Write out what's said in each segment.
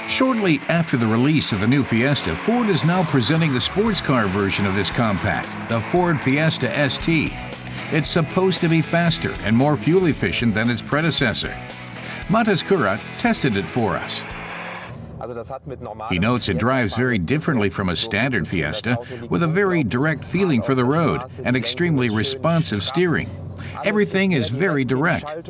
Shortly after the release of the new Fiesta, Ford is now presenting the sports car version of this compact, the Ford Fiesta ST. It's supposed to be faster and more fuel efficient than its predecessor. Matas Kurat tested it for us. He notes it drives very differently from a standard Fiesta, with a very direct feeling for the road and extremely responsive steering. Everything is very direct.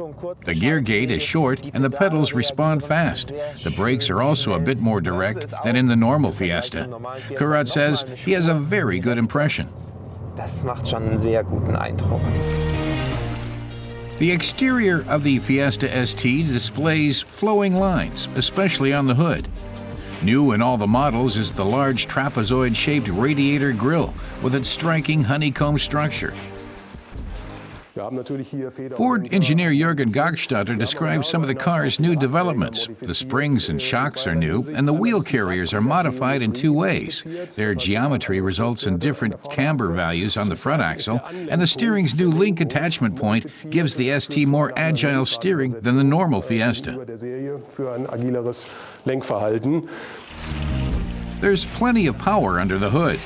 The gear gate is short and the pedals respond fast. The brakes are also a bit more direct than in the normal Fiesta. Kurat says he has a very good impression. The exterior of the Fiesta ST displays flowing lines, especially on the hood. New in all the models is the large trapezoid-shaped radiator grille with its striking honeycomb structure. Ford engineer Jürgen Gagstatter describes some of the car's new developments. The springs and shocks are new, and the wheel carriers are modified in two ways. Their geometry results in different camber values on the front axle, and the steering's new link attachment point gives the ST more agile steering than the normal Fiesta. There's plenty of power under the hood.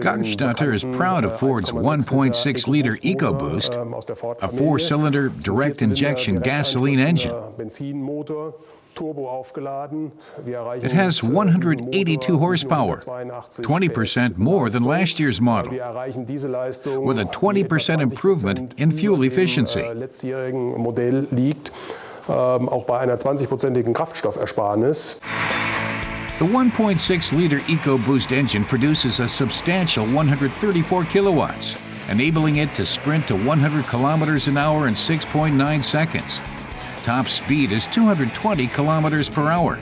Gagstatter is proud of Ford's 1.6-liter EcoBoost, a four-cylinder direct injection gasoline engine. It has 182 horsepower, 20% more than last year's model, with a 20% improvement in fuel efficiency. The 1.6-liter EcoBoost engine produces a substantial 134 kilowatts, enabling it to sprint to 100 kilometers an hour in 6.9 seconds. Top speed is 220 kilometers per hour.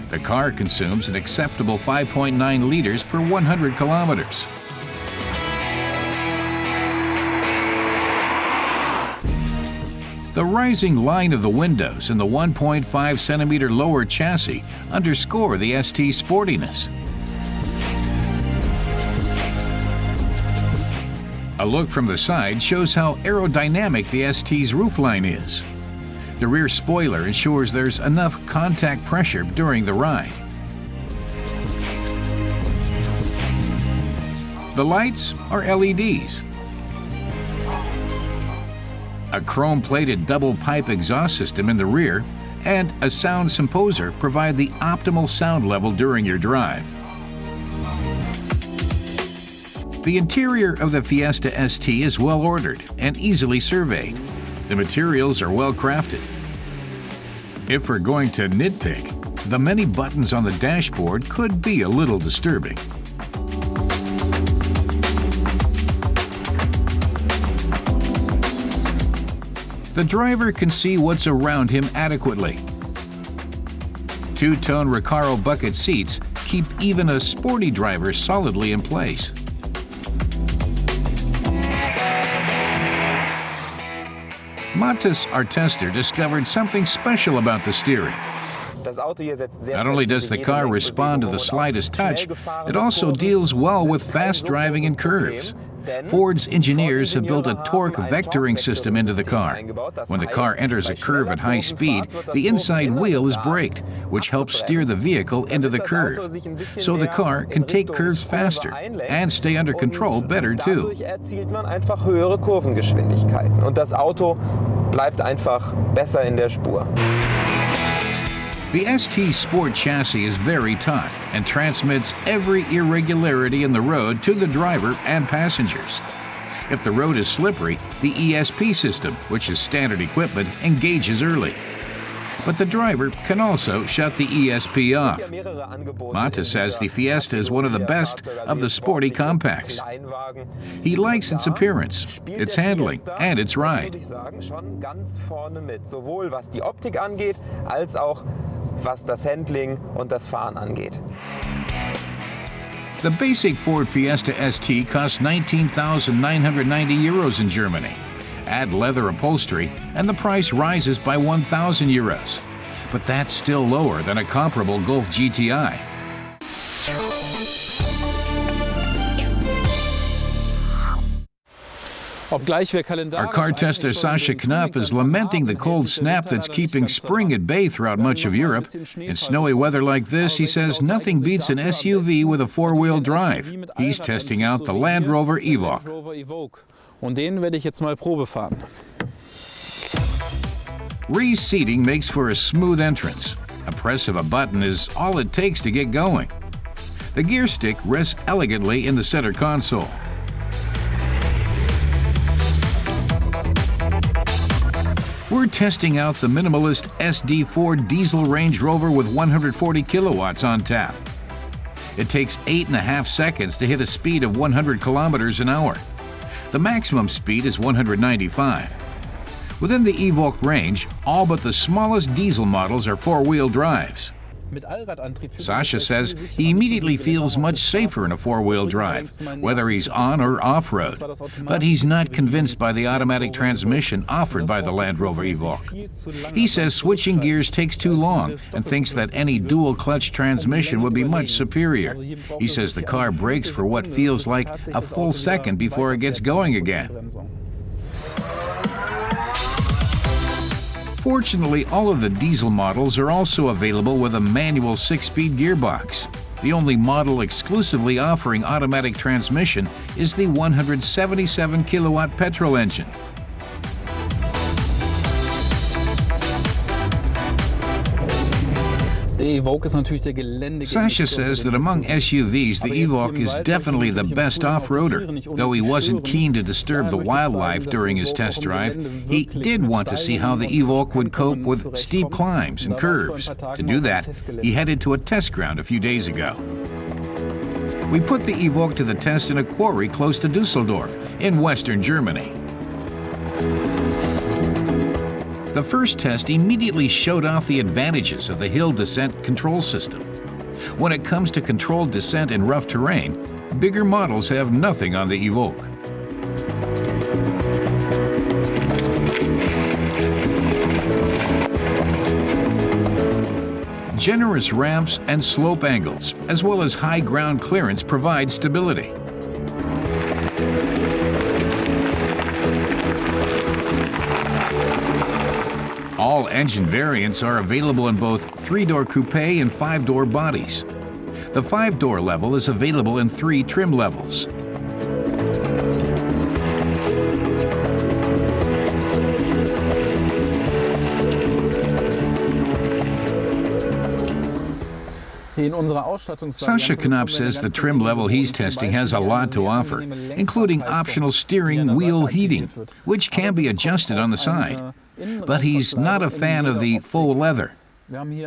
The car consumes an acceptable 5.9 liters per 100 kilometers. The rising line of the windows and the 1.5 centimeter lower chassis underscore the ST's sportiness. A look from the side shows how aerodynamic the ST's roofline is. The rear spoiler ensures there's enough contact pressure during the ride. The lights are LEDs. A chrome-plated double-pipe exhaust system in the rear and a sound composer provide the optimal sound level during your drive. The interior of the Fiesta ST is well ordered and easily surveyed. The materials are well crafted. If we're going to nitpick, the many buttons on the dashboard could be a little disturbing. The driver can see what's around him adequately. Two-tone Recaro bucket seats keep even a sporty driver solidly in place. Matas, our tester, discovered something special about the steering. Not only does the car respond to the slightest touch, it also deals well with fast driving and curves. Ford's engineers have built a torque vectoring system into the car. When the car enters a curve at high speed, the inside wheel is braked, which helps steer the vehicle into the curve. So the car can take curves faster and stay under control better too. Und das Auto bleibt einfach besser in der Spur. The ST Sport chassis is very taut and transmits every irregularity in the road to the driver and passengers. If the road is slippery, the ESP system, which is standard equipment, engages early. But the driver can also shut the ESP off. Matas says the Fiesta is one of the best of the sporty compacts. He likes its appearance, its handling, and its ride. Was das Handling und das Fahren angeht. The basic Ford Fiesta ST costs 19,990 euros in Germany. Add leather upholstery and the price rises by 1,000 euros. but that's still lower than a comparable Golf GTI. Our car tester Sascha Knapp is lamenting the cold snap that's keeping spring at bay throughout much of Europe. In snowy weather like this, he says nothing beats an SUV with a four-wheel drive. He's testing out the Land Rover Evoque. Reseating makes for a smooth entrance. A press of a button is all it takes to get going. The gear stick rests elegantly in the center console. We're testing out the minimalist STFord diesel Range Rover with 140 kilowatts on tap. It takes 8.5 seconds to hit a speed of 100 kilometers an hour. The maximum speed is 195. Within the Evoque range, all but the smallest diesel models are four-wheel drives. Sascha says he immediately feels much safer in a four-wheel drive, whether he's on or off-road. But he's not convinced by the automatic transmission offered by the Land Rover Evoque. He says switching gears takes too long and thinks that any dual-clutch transmission would be much superior. He says the car brakes for what feels like a full second before it gets going again. Fortunately, all of the diesel models are also available with a manual 6-speed gearbox. The only model exclusively offering automatic transmission is the 177 kilowatt petrol engine. Sascha says that among SUVs, the Evoque is definitely the best off-roader. Though he wasn't keen to disturb the wildlife during his test drive, he did want to see how the Evoque would cope with steep climbs and curves. To do that, he headed to a test ground a few days ago. We put the Evoque to the test in a quarry close to Düsseldorf in western Germany. The first test immediately showed off the advantages of the hill descent control system. When it comes to controlled descent in rough terrain, bigger models have nothing on the Evoque. Generous ramps and slope angles, as well as high ground clearance, provide stability. All engine variants are available in both 3-door coupe and 5-door bodies. The 5-door level is available in 3 trim levels. Sascha Knapp says the trim level he's testing has a lot to offer, including optional steering wheel heating, which can be adjusted on the side. But he's not a fan of the faux leather,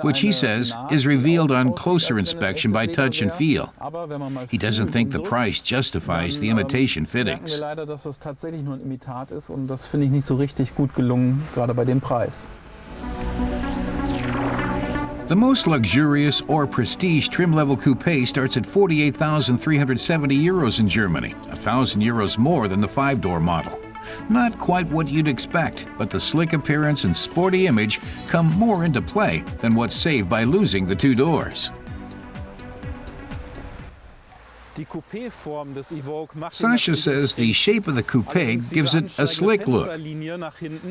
which he says is revealed on closer inspection by touch and feel. He doesn't think the price justifies the imitation fittings. The most luxurious or prestige trim-level coupe starts at 48,370 euros in Germany, 1,000 euros more than the 5-door model. Not quite what you'd expect, but the slick appearance and sporty image come more into play than what's saved by losing the 2 doors. Sascha says the shape of the coupe gives it a slick look,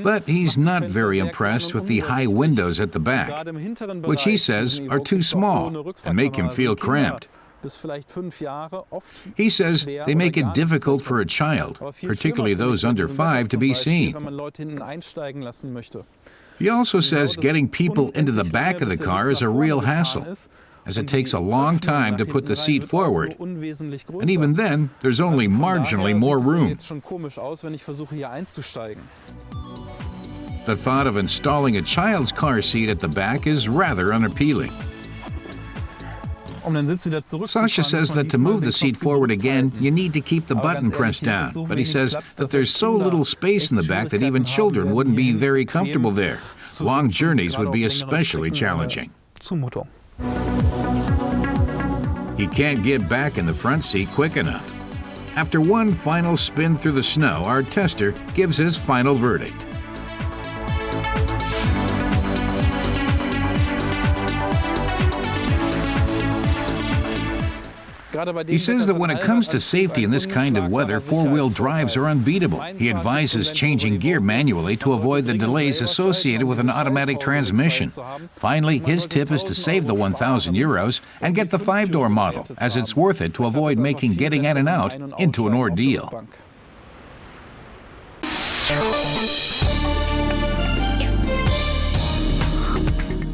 but he's not very impressed with the high windows at the back, which he says are too small and make him feel cramped. He says they make it difficult for a child, particularly those under 5, to be seen. He also says getting people into the back of the car is a real hassle, as it takes a long time to put the seat forward, and even then, there's only marginally more room. The thought of installing a child's car seat at the back is rather unappealing. Sascha says that to move the seat forward again, you need to keep the button pressed down, but he says that there's so little space in the back that even children wouldn't be very comfortable there. Long journeys would be especially challenging. He can't get back in the front seat quick enough. After one final spin through the snow, our tester gives his final verdict. He says that when it comes to safety in this kind of weather, four-wheel drives are unbeatable. He advises changing gear manually to avoid the delays associated with an automatic transmission. Finally, his tip is to save the 1,000 euros and get the 5-door model, as it's worth it to avoid making getting in and out into an ordeal.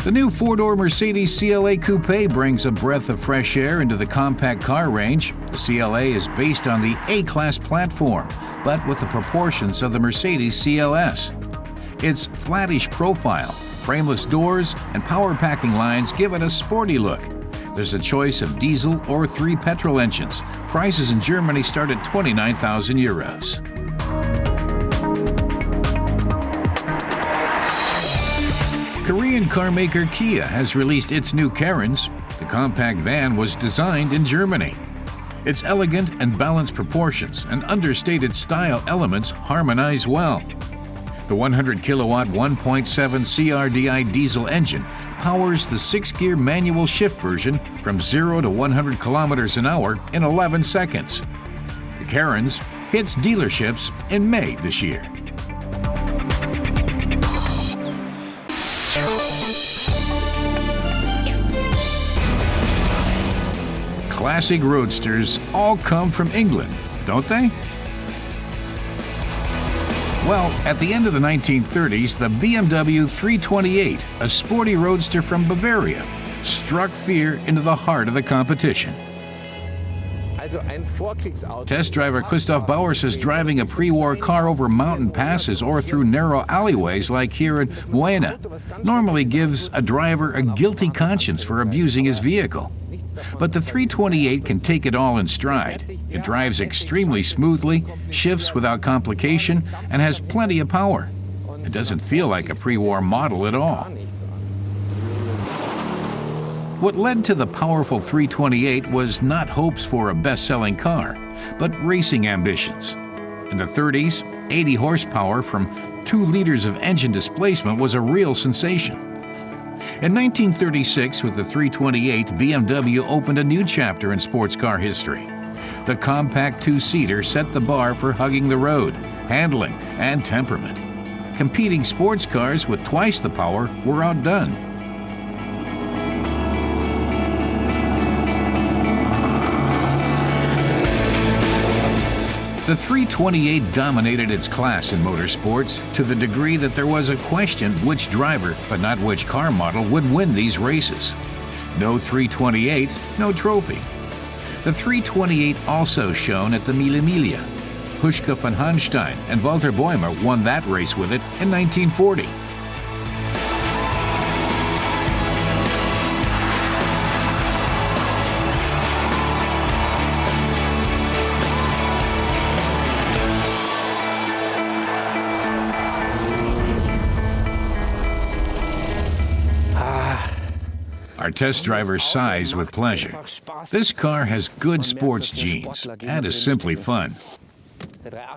The new four-door Mercedes CLA Coupe brings a breath of fresh air into the compact car range. The CLA is based on the A-Class platform, but with the proportions of the Mercedes CLS. Its flattish profile, frameless doors, and power-packing lines give it a sporty look. There's a choice of diesel or 3 petrol engines. Prices in Germany start at 29,000 euros. Korean carmaker Kia has released its new Carens. The compact van was designed in Germany. Its elegant and balanced proportions and understated style elements harmonize well. The 100-kilowatt 1.7 CRDI diesel engine powers the 6-gear manual shift version from 0 to 100 kilometers an hour in 11 seconds. The Carens hits dealerships in May this year. Classic roadsters all come from England, don't they? Well, at the end of the 1930s, the BMW 328, a sporty roadster from Bavaria, struck fear into the heart of the competition. Test driver Christoph Bauer says driving a pre-war car over mountain passes or through narrow alleyways like here in Buena normally gives a driver a guilty conscience for abusing his vehicle. But the 328 can take it all in stride. It drives extremely smoothly, shifts without complication, and has plenty of power. It doesn't feel like a pre-war model at all. What led to the powerful 328 was not hopes for a best-selling car, but racing ambitions. In the 30s, 80 horsepower from 2 liters of engine displacement was a real sensation. In 1936, with the 328, BMW opened a new chapter in sports car history. The compact 2-seater set the bar for hugging the road, handling, and temperament. Competing sports cars with twice the power were outdone. The 328 dominated its class in motorsports to the degree that there was a question which driver, but not which car model, would win these races. No 328, no trophy. The 328 also shone at the Mille Miglia. Huschke von Hanstein and Walter Bäumer won that race with it in 1940. Our test driver sighs with pleasure. This car has good sports genes and is simply fun.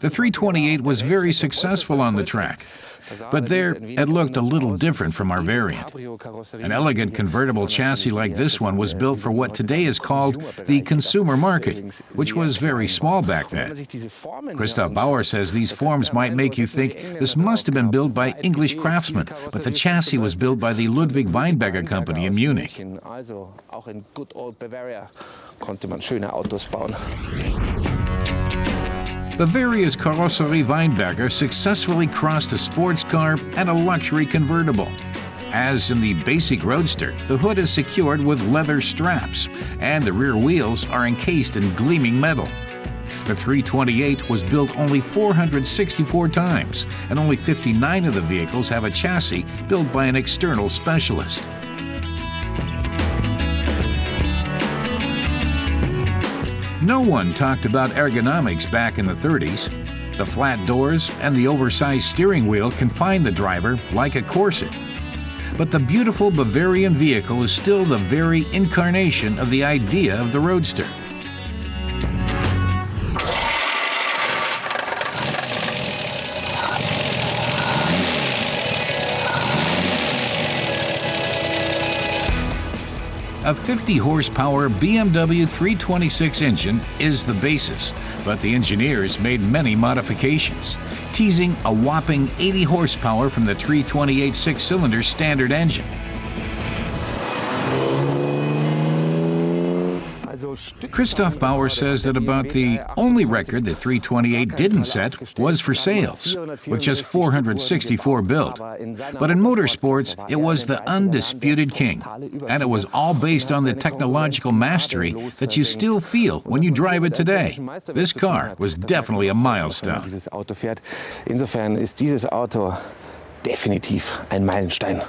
The 328 was very successful on the track, but there it looked a little different from our variant. An elegant convertible chassis like this one was built for what today is called the consumer market, which was very small back then. Christoph Bauer says these forms might make you think this must have been built by English craftsmen, but the chassis was built by the Ludwig Weinberger company in Munich. Bavaria's Carrosserie Weinberger successfully crossed a sports car and a luxury convertible. As in the basic roadster, the hood is secured with leather straps, and the rear wheels are encased in gleaming metal. The 328 was built only 464 times, and only 59 of the vehicles have a chassis built by an external specialist. No one talked about ergonomics back in the 30s. The flat doors and the oversized steering wheel confine the driver like a corset. But the beautiful Bavarian vehicle is still the very incarnation of the idea of the roadster. A 50-horsepower BMW 326 engine is the basis, but the engineers made many modifications, teasing a whopping 80 horsepower from the 328 six-cylinder standard engine. Christoph Bauer says that about the only record the 328 didn't set was for sales, with just 464 built. But in motorsports, it was the undisputed king, and it was all based on the technological mastery that you still feel when you drive it today. This car was definitely a milestone. Insofern ist dieses Auto definitiv ein Meilenstein.